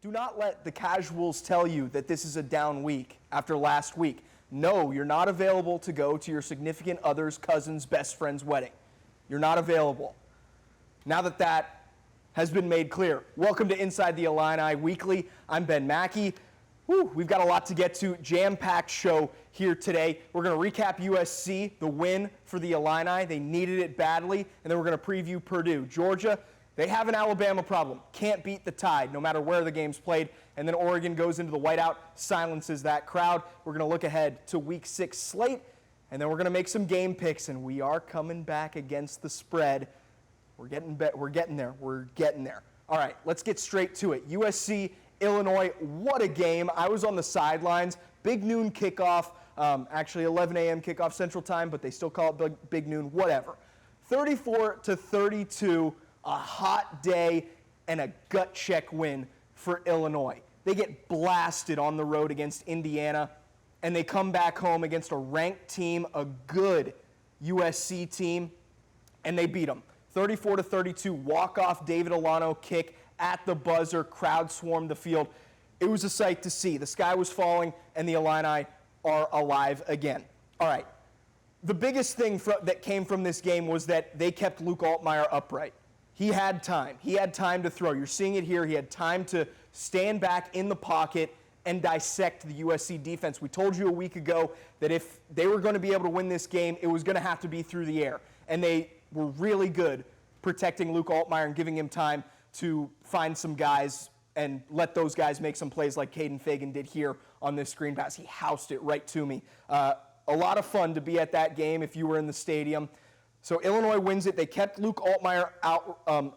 Do not let the casuals tell you that this is a down week after last week. No, you're not available to go to your significant other's cousin's best friend's wedding. You're not available. Now that that has been made clear, welcome to Inside the Illini Weekly. I'm Ben Machi. We've got a lot to get to. Jam-packed show here today. We're going to recap USC, the win for the Illini. They needed it badly. And then we're going to preview Purdue. Georgia, they have an Alabama problem. Can't beat the Tide, no matter where the game's played. And then Oregon goes into the whiteout, silences that crowd. We're going to look ahead to Week 6 slate. And then we're going to make some game picks. And we are coming back against the spread. We're getting there. We're getting there. All right, let's get straight to it. USC, Illinois, what a game. I was on the sidelines. Big noon kickoff. Actually 11 a.m. kickoff Central Time, but they still call it big noon, whatever. 34-32, a hot day and a gut check win for Illinois. They get blasted on the road against Indiana, and they come back home against a ranked team, a good USC team, and they beat them. 34-32, walk-off David Alano kick at the buzzer, crowd swarmed the field. It was a sight to see. The sky was falling, and the Illini are alive again. All right, the biggest thing that came from this game was that they kept Luke Altmaier upright. He had time. He had time to throw. You're seeing it here. He had time to stand back in the pocket and dissect the USC defense. We told you a week ago that if they were going to be able to win this game, it was going to have to be through the air. And they were really good protecting Luke Altmaier and giving him time to find some guys and let those guys make some plays like Caden Fagan did here on this screen pass. He housed it right to me. A lot of fun to be at that game if you were in the stadium. So Illinois wins it. They kept Luke Altmaier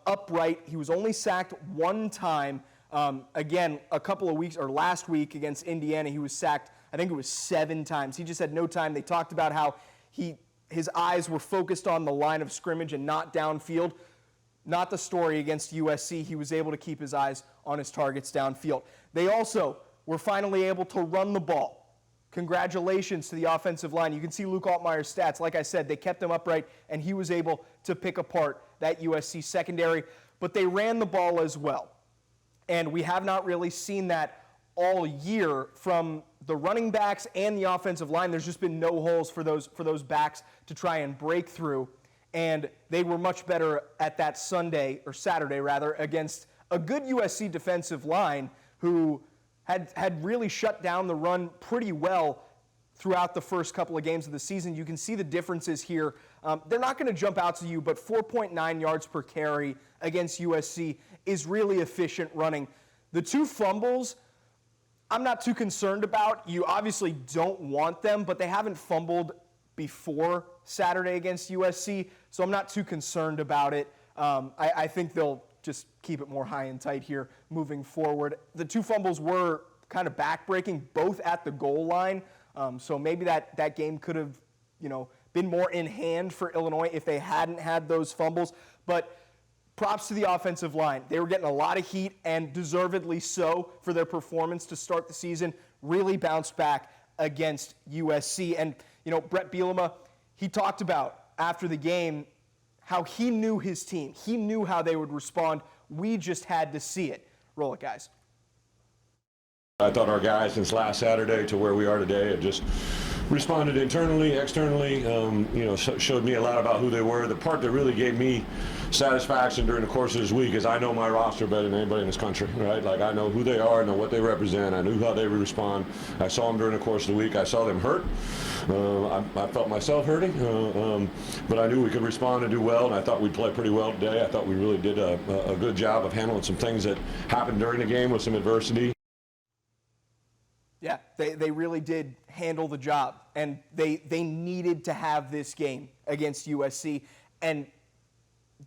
upright. He was only sacked one time. Again, a couple of weeks, or last week against Indiana, he was sacked, I think it was 7 times. He just had no time. They talked about how his eyes were focused on the line of scrimmage and not downfield. Not the story against USC. He was able to keep his eyes on his targets downfield. They also were finally able to run the ball. Congratulations to the offensive line. You can see Luke Altmaier's stats. Like I said, they kept him upright, and he was able to pick apart that USC secondary. But they ran the ball as well. And we have not really seen that all year from the running backs and the offensive line. There's just been no holes for those backs to try and break through. And they were much better at that Saturday against a good USC defensive line who had really shut down the run pretty well throughout the first couple of games of the season. You can see the differences here. They're not going to jump out to you, but 4.9 yards per carry against USC is really efficient running. The 2 fumbles, I'm not too concerned about. You obviously don't want them, but they haven't fumbled before Saturday against USC, so I'm not too concerned about it. I think they'll just keep it more high and tight here moving forward. The 2 fumbles were kind of backbreaking, both at the goal line, so maybe that game could have, been more in hand for Illinois if they hadn't had those fumbles. But props to the offensive line. They were getting a lot of heat, and deservedly so, for their performance to start the season. Really bounced back against USC. And, Brett Bielema, he talked about after the game how he knew his team. He knew how they would respond. We just had to see it. Roll it, guys. I thought our guys since last Saturday to where we are today have just responded internally, externally, showed me a lot about who they were. The part that really gave me satisfaction during the course of this week is I know my roster better than anybody in this country, right? Like, I know who they are, I know what they represent, I knew how they would respond. I saw them during the course of the week. I saw them hurt. I felt myself hurting, but I knew we could respond and do well, and I thought we'd play pretty well today. I thought we really did a good job of handling some things that happened during the game with some adversity. Yeah, they really did handle the job, and they needed to have this game against USC. And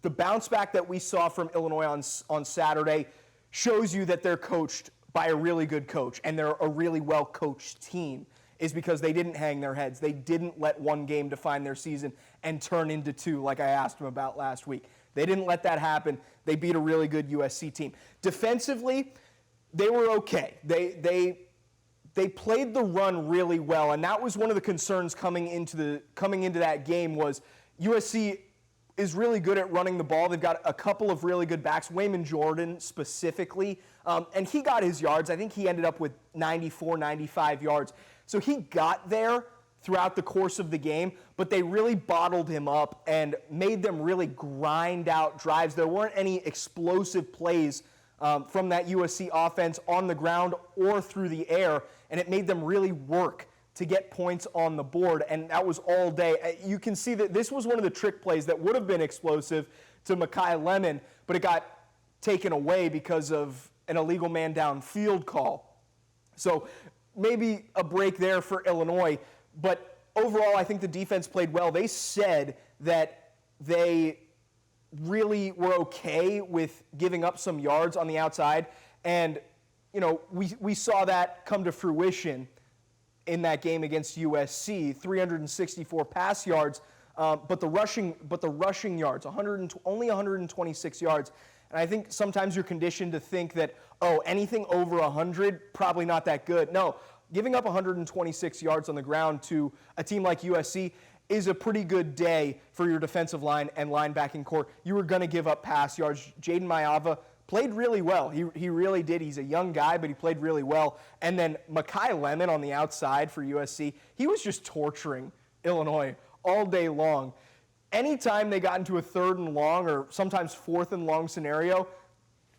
the bounce back that we saw from Illinois on Saturday shows you that they're coached by a really good coach, and they're a really well-coached team, is because they didn't hang their heads. They didn't let one game define their season and turn into 2 like I asked them about last week. They didn't let that happen. They beat a really good USC team. Defensively, they were okay. They played the run really well, and that was one of the concerns coming into that game was USC is really good at running the ball. They've got a couple of really good backs, Wayman Jordan specifically, and he got his yards. I think he ended up with 94, 95 yards. So he got there throughout the course of the game, but they really bottled him up and made them really grind out drives. There weren't any explosive plays from that USC offense on the ground or through the air, and it made them really work to get points on the board, and that was all day. You can see that this was one of the trick plays that would have been explosive to Machi Lemon, but it got taken away because of an illegal man downfield call. So maybe a break there for Illinois, but overall I think the defense played well. They said that they really were okay with giving up some yards on the outside, and we saw that come to fruition in that game against USC, 364 pass yards, but the rushing yards, only 126 yards. And I think sometimes you're conditioned to think that, anything over 100, probably not that good. No, giving up 126 yards on the ground to a team like USC is a pretty good day for your defensive line and linebacking core. You were going to give up pass yards. Jaden Mayava played really well. He really did. He's a young guy, but he played really well. And then Machi Lemon on the outside for USC, he was just torturing Illinois all day long. Anytime they got into a 3rd and long or sometimes 4th and long scenario,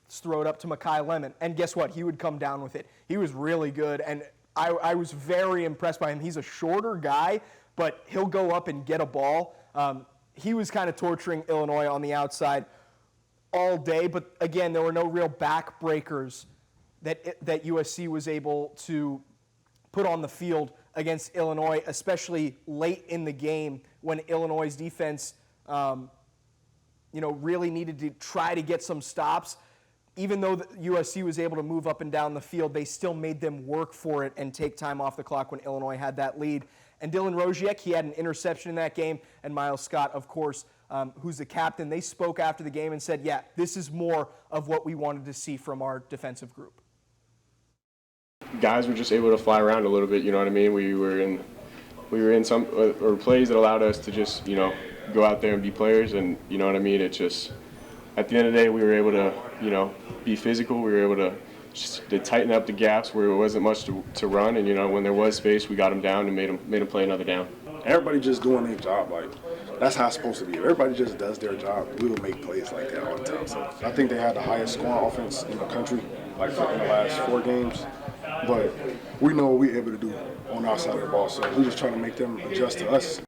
just throw it up to Machi Lemon. And guess what? He would come down with it. He was really good, and I was very impressed by him. He's a shorter guy, but he'll go up and get a ball. He was kind of torturing Illinois on the outside all day, but again, there were no real backbreakers that USC was able to put on the field against Illinois, especially late in the game when Illinois' defense, really needed to try to get some stops. Even though USC was able to move up and down the field, they still made them work for it and take time off the clock when Illinois had that lead. And Dylan Roziek, he had an interception in that game, and Miles Scott, of course, who's the captain, they spoke after the game and said, yeah, this is more of what we wanted to see from our defensive group. Guys were just able to fly around a little bit, you know what I mean? We were in some plays that allowed us to just, go out there and be players, and you know what I mean? It just, at the end of the day, we were able to, be physical. We were able to just to tighten up the gaps where it wasn't much to run, and when there was space, we got them down and made them play another down. Everybody just doing their job, that's how it's supposed to be. If everybody just does their job, we will make plays like that all the time. So I think they had the highest scoring offense in the country, in the last 4 games. But we know what we're able to do on our side of the ball, so we're just trying to make them adjust to us.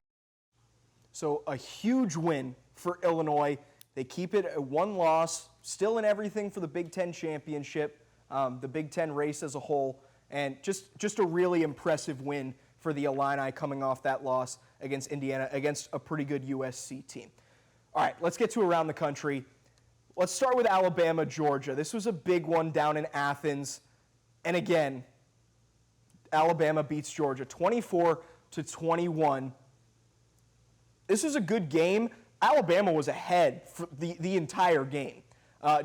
So a huge win for Illinois. They keep it at 1 loss, still in everything for the Big Ten championship, the Big Ten race as a whole, and just a really impressive win for the Illini coming off that loss against Indiana, against a pretty good USC team. All right, let's get to around the country. Let's start with Alabama, Georgia. This was a big one down in Athens. And again, Alabama beats Georgia 24-21. This is a good game. Alabama was ahead for the entire game.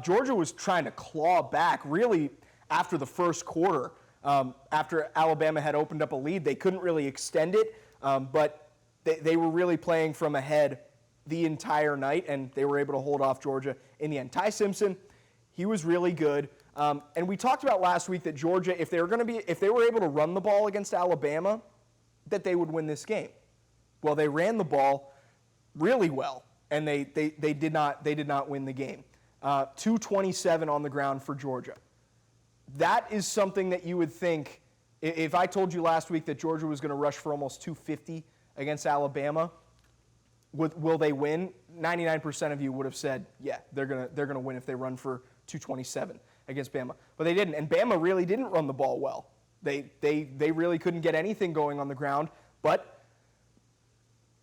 Georgia was trying to claw back really after the first quarter. After Alabama had opened up a lead, they couldn't really extend it, but they were really playing from ahead the entire night, and they were able to hold off Georgia in the end. Ty Simpson, he was really good. And we talked about last week that Georgia, if they were able to run the ball against Alabama, that they would win this game. Well, they ran the ball really well, and they did not win the game. 227 on the ground for Georgia. That is something that you would think, if I told you last week that Georgia was going to rush for almost 250 against Alabama, will they win? 99% of you would have said, yeah, they're gonna win if they run for 227 against Bama. But they didn't, and Bama really didn't run the ball well. They really couldn't get anything going on the ground. But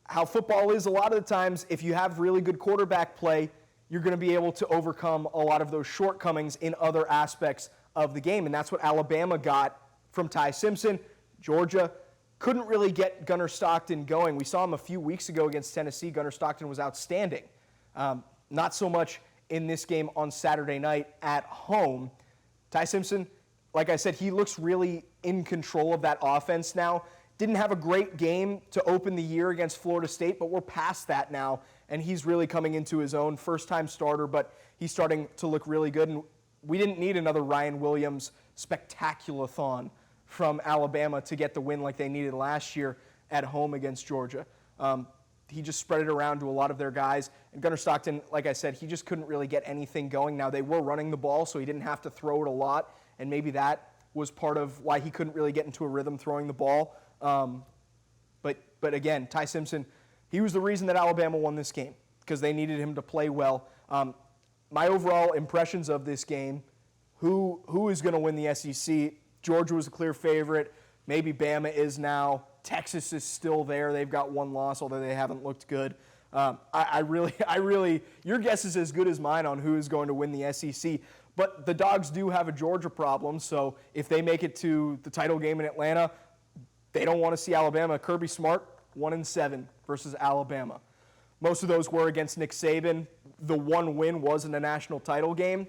how football is, a lot of the times, if you have really good quarterback play, you're going to be able to overcome a lot of those shortcomings in other aspects of the game. And that's what Alabama got from Ty Simpson. Georgia couldn't really get Gunnar Stockton going. We saw him a few weeks ago against Tennessee. Gunnar Stockton was outstanding. Not so much in this game on Saturday night at home. Ty Simpson, like I said, he looks really in control of that offense now. Didn't have a great game to open the year against Florida State, but we're past that now. and he's really coming into his own. First-time starter, but he's starting to look really good. And we didn't need another Ryan Williams spectacular-thon from Alabama to get the win like they needed last year at home against Georgia. He just spread it around to a lot of their guys. And Gunnar Stockton, like I said, he just couldn't really get anything going. Now, they were running the ball, so he didn't have to throw it a lot, and maybe that was part of why he couldn't really get into a rhythm throwing the ball. But again, Ty Simpson, he was the reason that Alabama won this game because they needed him to play well. My overall impressions of this game, who is going to win the SEC? Georgia was a clear favorite. Maybe Bama is now. Texas is still there. They've got one loss, although they haven't looked good. I really, your guess is as good as mine on who is going to win the SEC. But the Dogs do have a Georgia problem, so if they make it to the title game in Atlanta, they don't want to see Alabama. Kirby Smart, 1-7 versus Alabama. Most of those were against Nick Saban. The one win was in a national title game,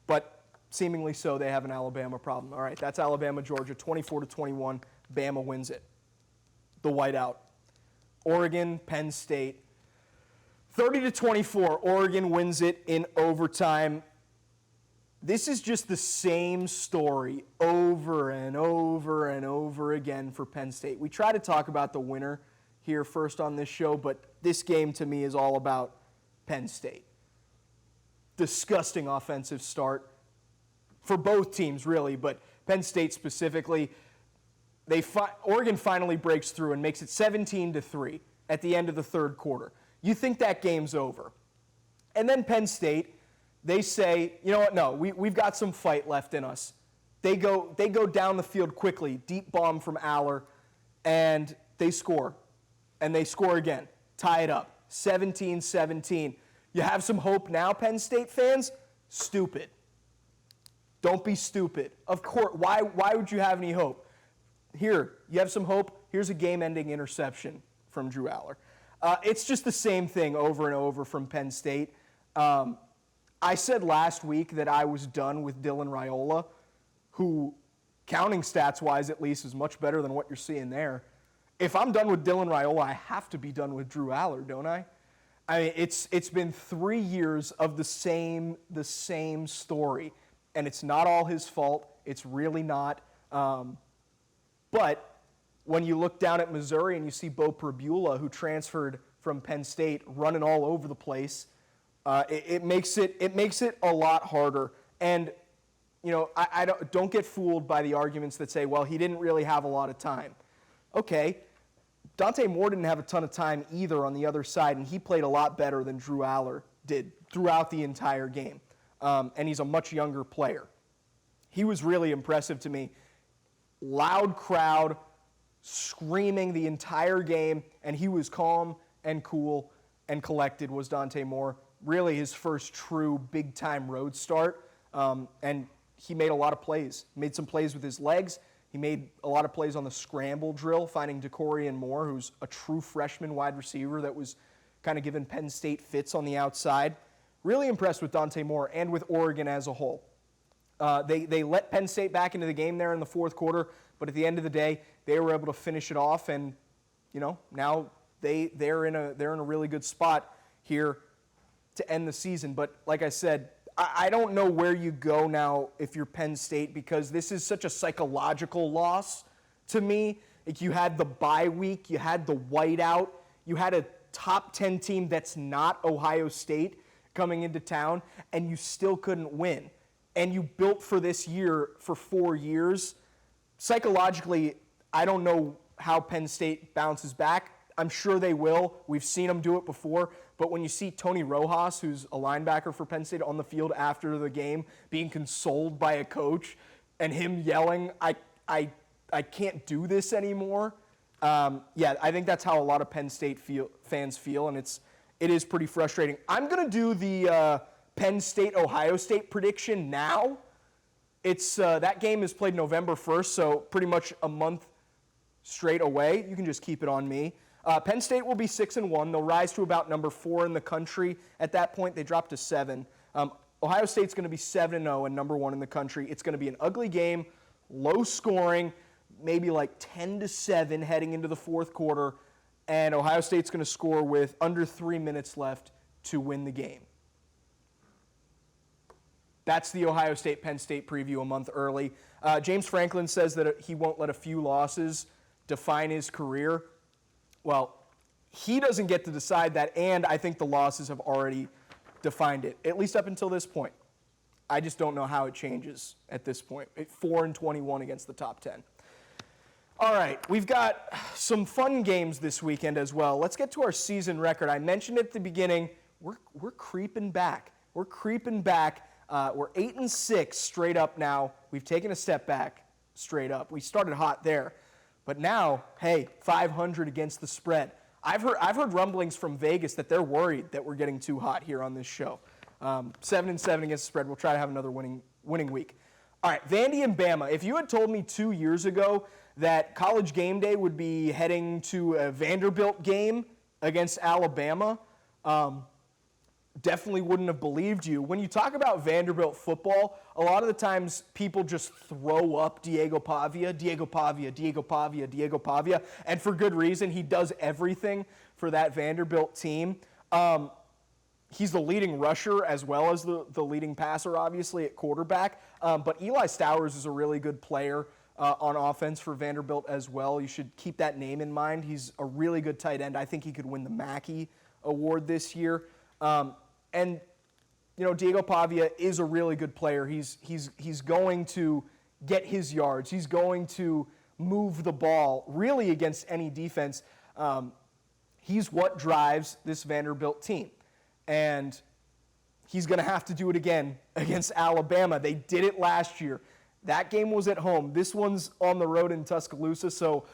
but seemingly so they have an Alabama problem. All right, that's Alabama, Georgia, 24-21. Bama wins it. The whiteout. Oregon, Penn State, 30-24. Oregon wins it in overtime. This is just the same story over and over and over again for Penn State. We try to talk about the winner here first on this show, but this game to me is all about Penn State. Disgusting offensive start for both teams, really, but Penn State specifically. Oregon finally breaks through and makes it 17-3 at the end of the third quarter. You think that game's over. And then Penn State, they say, you know what, no, we've got some fight left in us. They go down the field quickly, deep bomb from Aller, and they score. And they score again, tie it up, 17-17. You have some hope now, Penn State fans? Stupid. Don't be stupid. Of course, why would you have any hope? Here, you have some hope. Here's a game-ending interception from Drew Aller. It's just the same thing over and over from Penn State. I said last week that I was done with Dylan Raiola, who, counting stats-wise at least, is much better than what you're seeing there. If I'm done with Dylan Raiola, I have to be done with Drew Aller, don't I? I mean, it's been 3 years of the same story, and it's not all his fault. It's really not. But when you look down at Missouri and you see Bo Prabula, who transferred from Penn State, running all over the place, it makes it a lot harder. And you know, I don't get fooled by the arguments that say, well, he didn't really have a lot of time. Okay, Dante Moore didn't have a ton of time either on the other side, and he played a lot better than Drew Aller did throughout the entire game. And he's a much younger player. He was really impressive to me. Loud crowd, screaming the entire game, and he was calm and cool and collected, was Dante Moore. Really his first true big-time road start, and he made a lot of plays. He made some plays with his legs. He made a lot of plays on the scramble drill, finding DeCorian Moore, who's a true freshman wide receiver that was kind of giving Penn State fits on the outside. Really impressed with Dante Moore and with Oregon as a whole. They let Penn State back into the game there in the fourth quarter, but at the end of the day, they were able to finish it off, and you know, now they're in a really good spot here to end the season. But like I said, I don't know where you go now if you're Penn State, because this is such a psychological loss to me. Like, you had the bye week, you had the whiteout, you had a top 10 team that's not Ohio State coming into town, and you still couldn't win. And you built for this year for 4 years. Psychologically, I don't know how Penn State bounces back. I'm sure they will. We've seen them do it before. But when you see Tony Rojas, who's a linebacker for Penn State, on the field after the game, being consoled by a coach, and him yelling, I can't do this anymore. Yeah, I think that's how a lot of Penn State fans feel, and it is pretty frustrating. I'm going to do the Penn State-Ohio State prediction now. It's that game is played November 1st, so pretty much a month straight away. You can just keep it on me. Penn State will be 6-1. They'll rise to about number 4 in the country. At that point, they drop to 7. Ohio State's going to be 7-0 and number 1 in the country. It's going to be an ugly game, low scoring, maybe like 10-7 heading into the fourth quarter. and Ohio State's going to score with under 3 minutes left to win the game. That's the Ohio State-Penn State preview a month early. James Franklin says that he won't let a few losses define his career. Well, he doesn't get to decide that, and I think the losses have already defined it, at least up until this point. I just don't know how it changes at this point. 4-21 against the top 10. All right, we've got some fun games this weekend as well. Let's get to our season record. I mentioned at the beginning, we're creeping back. We're creeping back. We're 8-6 straight up now. We've taken a step back straight up. We started hot there. But now, hey, 500 against the spread. I've heard rumblings from Vegas that they're worried that we're getting too hot here on this show. 7-7 against the spread. We'll try to have another winning week. All right, Vandy and Bama. If you had told me 2 years ago that College Game Day would be heading to a Vanderbilt game against Alabama, definitely wouldn't have believed you. When you talk about Vanderbilt football, a lot of the times people just throw up Diego Pavia, and for good reason. He does everything for that Vanderbilt team. He's the leading rusher as well as the leading passer, obviously, at quarterback. But Eli Stowers is a really good player on offense for Vanderbilt as well. You should keep that name in mind. He's a really good tight end. I think he could win the Machi award this year. And you know, Diego Pavia is a really good player. He's going to get his yards. He's going to move the ball really against any defense. He's what drives this Vanderbilt team. And he's going to have to do it again against Alabama. They did it last year. That game was at home. This one's on the road in Tuscaloosa, so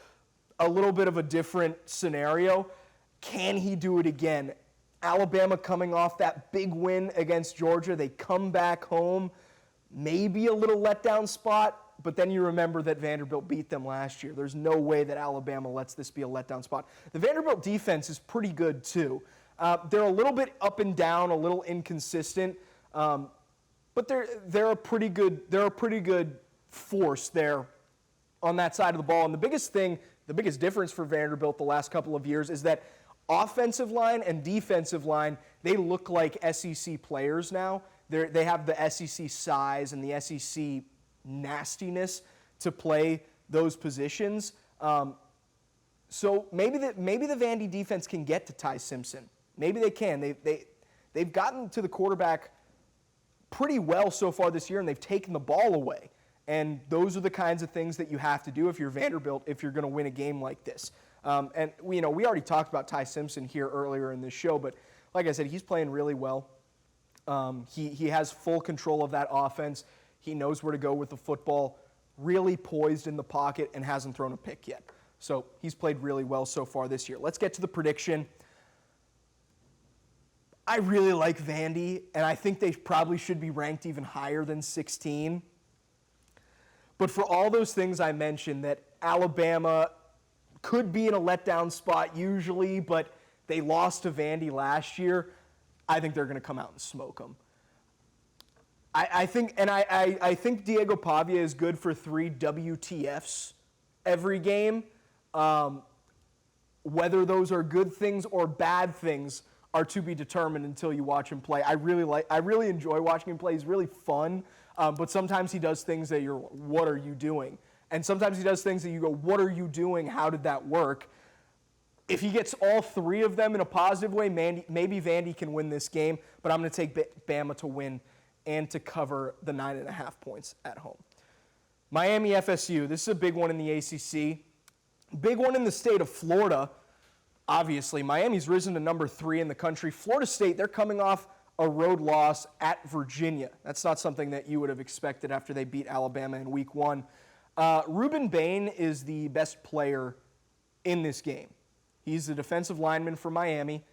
a little bit of a different scenario. Can he do it again? Alabama coming off that big win against Georgia. They come back home, maybe a little letdown spot, but then you remember that Vanderbilt beat them last year. There's no way that Alabama lets this be a letdown spot. The Vanderbilt defense is pretty good too. They're a little bit up and down, a little inconsistent, but they're a pretty good force there on that side of the ball. And the biggest difference for Vanderbilt the last couple of years is that offensive line and defensive line, they look like SEC players now. They have the SEC size and the SEC nastiness to play those positions. So maybe the Vandy defense can get to Ty Simpson. Maybe they can. They've gotten to the quarterback pretty well so far this year, and they've taken the ball away. And those are the kinds of things that you have to do if you're Vanderbilt, if you're going to win a game like this. And we already talked about Ty Simpson here earlier in this show, but like I said, he's playing really well. He has full control of that offense. He knows where to go with the football, really poised in the pocket, and hasn't thrown a pick yet. So he's played really well so far this year. Let's get to the prediction. I really like Vandy, and I think they probably should be ranked even higher than 16. But for all those things I mentioned, that Alabama could be in a letdown spot usually, but they lost to Vandy last year, I think they're going to come out and smoke them. I think Diego Pavia is good for 3 WTFs every game. Whether those are good things or bad things are to be determined until you watch him play. I really enjoy watching him play. He's really fun, but sometimes he does things that what are you doing? And sometimes he does things that you go, what are you doing? How did that work? If he gets all 3 of them in a positive way, maybe Vandy can win this game, but I'm going to take Bama to win and to cover the 9.5 points at home. Miami FSU, this is a big one in the ACC. Big one in the state of Florida, obviously. Miami's risen to number 3 in the country. Florida State, they're coming off a road loss at Virginia. That's not something that you would have expected after they beat Alabama in week 1. Ruben Bain is the best player in this game. He's the defensive lineman for Miami.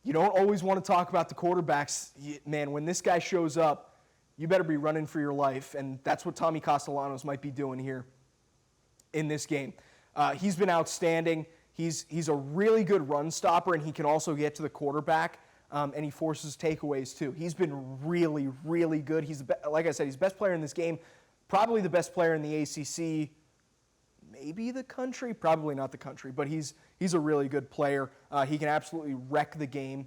You don't always want to talk about the quarterbacks. Man, when this guy shows up, you better be running for your life, and that's what Tommy Castellanos might be doing here in this game. He's been outstanding. He's a really good run stopper, and he can also get to the quarterback, and he forces takeaways too. He's been really, really good. Like I said, he's the best player in this game, probably the best player in the ACC, maybe the country, probably not the country, but he's a really good player. He can absolutely wreck the game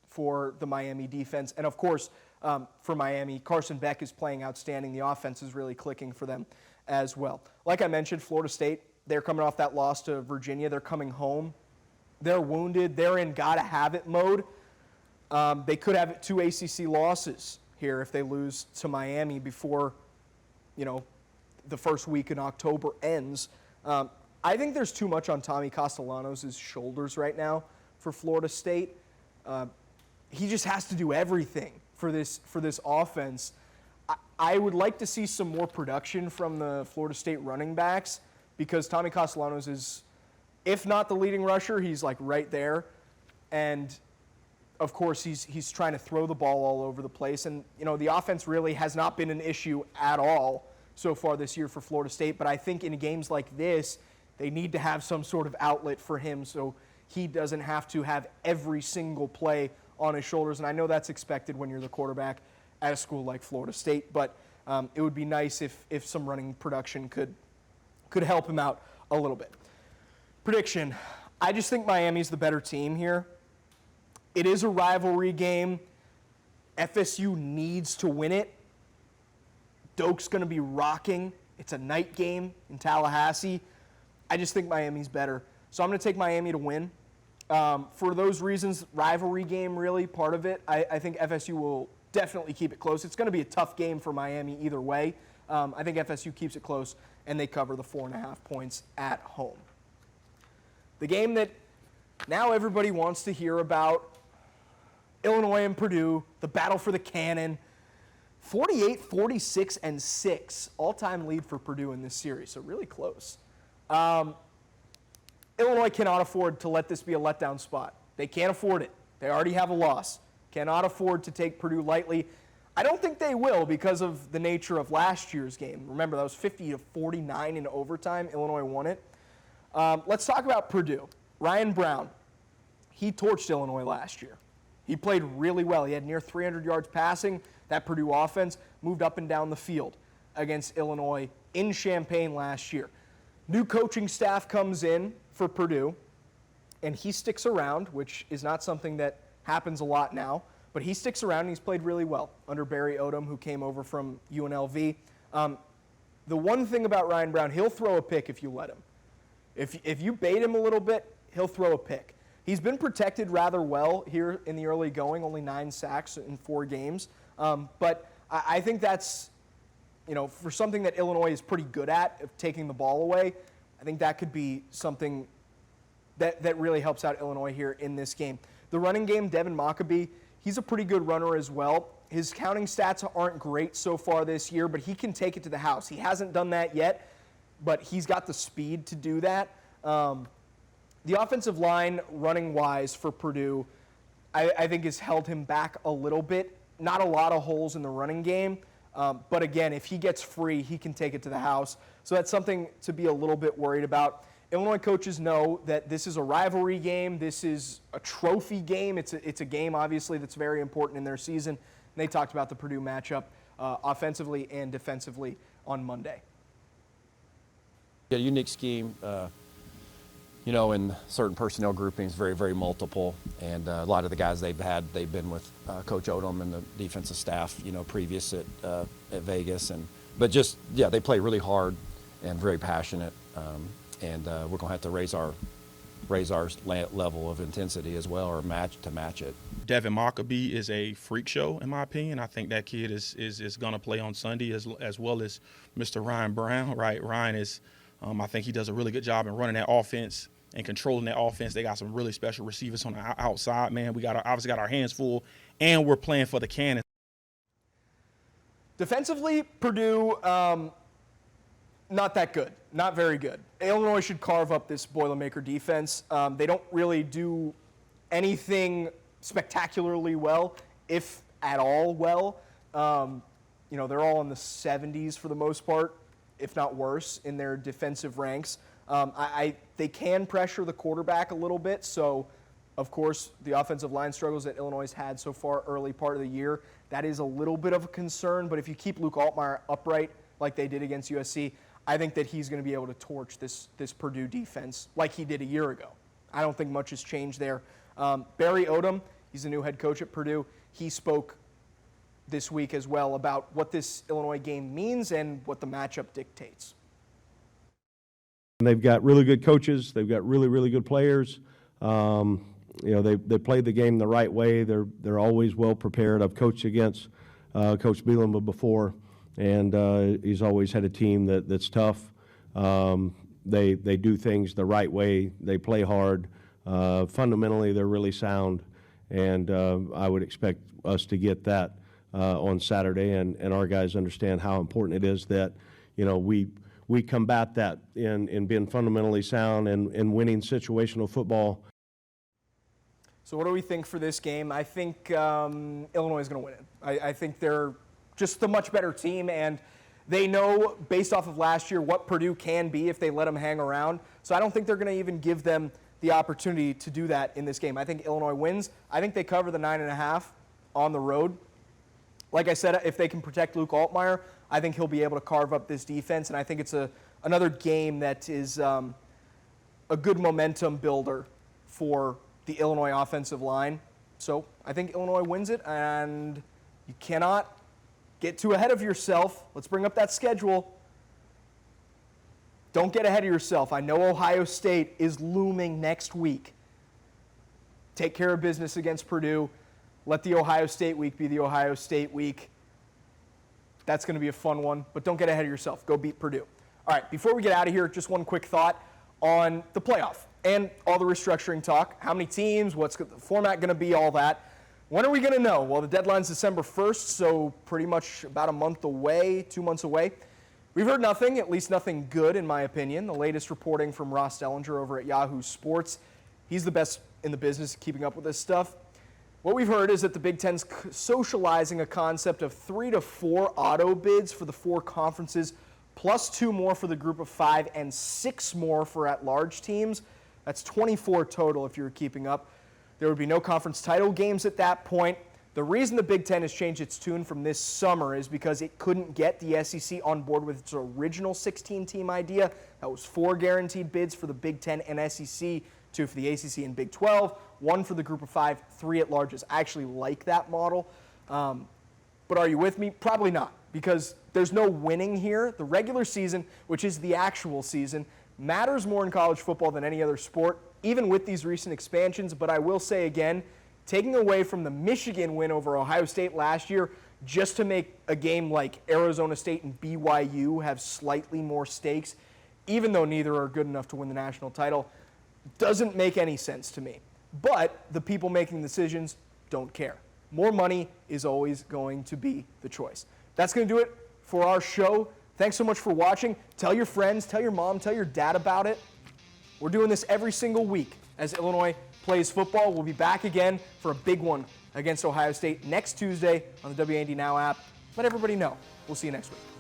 for the Miami defense. And of course, for Miami, Carson Beck is playing outstanding. The offense is really clicking for them as well. Like I mentioned, Florida State, they're coming off that loss to Virginia. They're coming home. They're wounded. They're in gotta-have-it mode. They could have 2 ACC losses here if they lose to Miami before, the first week in October ends. I think there's too much on Tommy Castellanos' shoulders right now for Florida State. He just has to do everything for this offense. I would like to see some more production from the Florida State running backs because Tommy Castellanos is, if not the leading rusher, he's like right there. And of course, he's trying to throw the ball all over the place. And, the offense really has not been an issue at all so far this year for Florida State. But I think in games like this, they need to have some sort of outlet for him so he doesn't have to have every single play on his shoulders. And I know that's expected when you're the quarterback at a school like Florida State. But it would be nice if some running production could help him out a little bit. Prediction. I just think Miami's the better team here. It is a rivalry game. FSU needs to win it. Doak's going to be rocking. It's a night game in Tallahassee. I just think Miami's better. So I'm going to take Miami to win. For those reasons, rivalry game really, part of it. I think FSU will definitely keep it close. It's going to be a tough game for Miami either way. I think FSU keeps it close, and they cover the 4.5 points at home. The game that now everybody wants to hear about, Illinois and Purdue, the battle for the cannon. 48, 46, and 6, all-time lead for Purdue in this series, so really close. Illinois cannot afford to let this be a letdown spot. They can't afford it. They already have a loss. Cannot afford to take Purdue lightly. I don't think they will because of the nature of last year's game. Remember, that was 50-49 in overtime. Illinois won it. Let's talk about Purdue. Ryan Brown, he torched Illinois last year. He played really well. He had near 300 yards passing. That Purdue offense moved up and down the field against Illinois in Champaign last year. New coaching staff comes in for Purdue, and he sticks around, which is not something that happens a lot now, but he sticks around and he's played really well under Barry Odom, who came over from UNLV. The one thing about Ryan Brown, he'll throw a pick if you let him. If you bait him a little bit, he'll throw a pick. He's been protected rather well here in the early going, only 9 sacks in 4 games. But I think that's, for something that Illinois is pretty good at, of taking the ball away, I think that could be something that really helps out Illinois here in this game. The running game, Devin Maccabee, he's a pretty good runner as well. His counting stats aren't great so far this year, but he can take it to the house. He hasn't done that yet, but he's got the speed to do that. The offensive line, running-wise for Purdue, I think has held him back a little bit. Not a lot of holes in the running game, but again, if he gets free, he can take it to the house. So that's something to be a little bit worried about. Illinois coaches know that this is a rivalry game. This is a trophy game. It's a game, obviously, that's very important in their season. And they talked about the Purdue matchup offensively and defensively on Monday. Yeah, unique scheme. In certain personnel groupings, very, very multiple. And a lot of the guys they've they've been with Coach Odom and the defensive staff, previous at Vegas. But they play really hard and very passionate. And we're going to have to raise our level of intensity as well, or match it. Devin Maccabee is a freak show, in my opinion. I think that kid is going to play on Sunday as well as Mr. Ryan Brown. Right, Ryan is. I think he does a really good job in running that offense and controlling that offense. They got some really special receivers on the outside, man. We obviously got our hands full, and we're playing for the cannon. Defensively, Purdue, not that good. Not very good. Illinois should carve up this Boilermaker defense. They don't really do anything spectacularly well, if at all well. They're all in the 70s for the most part, if not worse, in their defensive ranks. They can pressure the quarterback a little bit, so of course the offensive line struggles that Illinois has had so far early part of the year, that is a little bit of a concern, but if you keep Luke Altmaier upright like they did against USC, I think that he's going to be able to torch this Purdue defense like he did a year ago. I don't think much has changed there. Barry Odom, he's the new head coach at Purdue. He spoke this week as well about what this Illinois game means and what the matchup dictates. They've got really good coaches. They've got really, really good players. They played the game the right way. They're always well prepared. I've coached against Coach Bielema before, and he's always had a team that's tough. They do things the right way. They play hard. Fundamentally, they're really sound, and I would expect us to get that on Saturday, and our guys understand how important it is that we combat that in being fundamentally sound and winning situational football. So what do we think for this game? I think Illinois is going to win it. I think they're just a much better team, and they know, based off of last year, what Purdue can be if they let them hang around. So I don't think they're going to even give them the opportunity to do that in this game. I think Illinois wins. I think they cover the 9.5 on the road. Like I said, if they can protect Luke Altmaier, I think he'll be able to carve up this defense, and I think it's another game that is a good momentum builder for the Illinois offensive line. So I think Illinois wins it, and you cannot get too ahead of yourself. Let's bring up that schedule. Don't get ahead of yourself. I know Ohio State is looming next week. Take care of business against Purdue. Let the Ohio State week be the Ohio State week. That's going to be a fun one, but don't get ahead of yourself. Go beat Purdue. All right, before we get out of here, just one quick thought on the playoff and all the restructuring talk. How many teams, what's the format going to be, all that. When are we going to know? Well, the deadline's December 1st, so pretty much about a month away, 2 months away. We've heard nothing, at least nothing good in my opinion. The latest reporting from Ross Dellinger over at Yahoo Sports. He's the best in the business keeping up with this stuff. What we've heard is that the Big Ten's socializing a concept of 3 to 4 auto bids for the 4 conferences, plus 2 more for the group of 5 and 6 more for at-large teams. That's 24 total if you were keeping up. There would be no conference title games at that point. The reason the Big Ten has changed its tune from this summer is because it couldn't get the SEC on board with its original 16-team idea. That was 4 guaranteed bids for the Big Ten and SEC, 2 for the ACC and Big 12, 1 for the group of 5, 3 at larges. I actually like that model. But are you with me? Probably not, because there's no winning here. The regular season, which is the actual season, matters more in college football than any other sport, even with these recent expansions. But I will say again, taking away from the Michigan win over Ohio State last year just to make a game like Arizona State and BYU have slightly more stakes, even though neither are good enough to win the national title, doesn't make any sense to me. But the people making decisions don't care. More money is always going to be the choice. That's going to do it for our show. Thanks so much for watching. Tell your friends, tell your mom, tell your dad about it. We're doing this every single week as Illinois plays football. We'll be back again for a big one against Ohio State next Tuesday on the WAND Now app. Let everybody know. We'll see you next week.